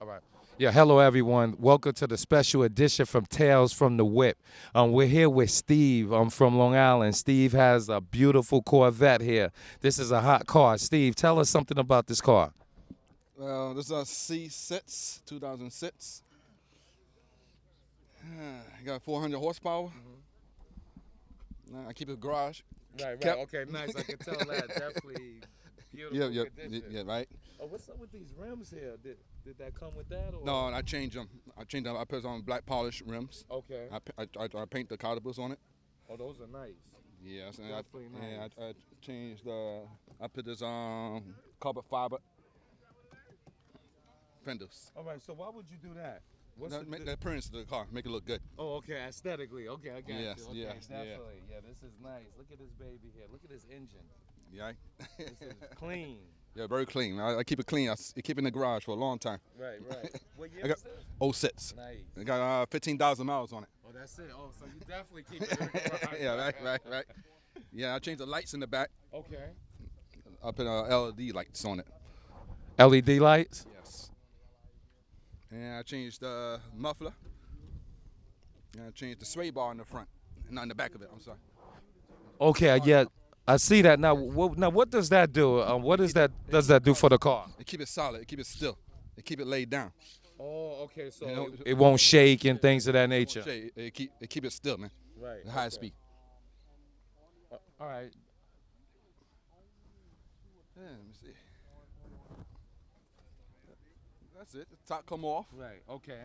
All right. Yeah, hello everyone. Welcome to the special edition from Tales from the Whip. We're here with Steve from Long Island. Steve has a beautiful Corvette here. This is a hot car. Steve, tell us something about this car. This is a C6, 2006. Got 400 horsepower. I keep it garage. Right. Kept. Okay, nice. I can tell that. Definitely beautiful condition. Yeah, right. Oh, what's up with these rims here? Did that come with that? Or? No, I changed them. I put on black polish rims. Okay. I paint the calipers on it. Oh, those are nice. Yes, and Definitely nice. I changed I put this carbon fiber fenders. All right, so why would you do that? Make the appearance of the car, make it look good. Oh, okay, aesthetically. Okay, I got Yes, you. Okay, yes, definitely. Yeah, this is nice. Look at this baby here. Look at this engine. Yeah. This is clean. Yeah, very clean. I keep it clean. I keep it in the garage for a long time. Right. What year I got is this? 06. Nice. I got 15,000 miles on it. Oh, that's it. Oh, so you definitely keep it in the garage. Yeah, right. Yeah, I changed the lights in the back. Okay. I put LED lights on it. LED lights? Yes. And I changed the muffler. And I changed the sway bar in the front. Not in the back of it, I'm sorry. Okay, yeah. I see that now. What does that do? What does that do for the car? It keep it solid. It keep it still. It keep it laid down. Oh, okay. So You know, it won't shake and things of that nature. It keep it still, man. Right. High speed. All right. Yeah, let me see. That's it. The top come off. Right. Okay.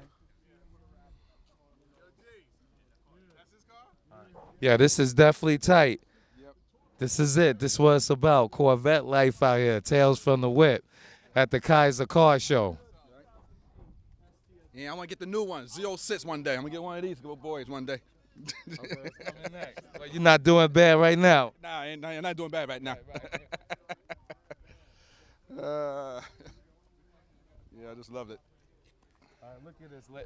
Yeah, this is definitely tight. Yep. This is it. This is what it's about. Corvette life out here. Tales from the Whip at the Kiser Car Show. Yeah, I want to get the new one, 06 one day. I'm going to get one of these little boys one day. Okay, what's coming next? Well, you're not doing bad right now. Nah, I'm not doing bad right now. Yeah, I just loved it. All right,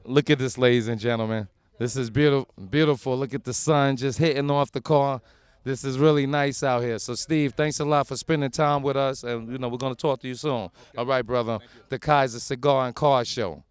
look at this, ladies and gentlemen. This is beautiful. Look at the sun just hitting off the car. This is really nice out here. So, Steve, thanks a lot for spending time with us, and we're going to talk to you soon. Okay. All right, brother. The Kiser Cigar and Car Show.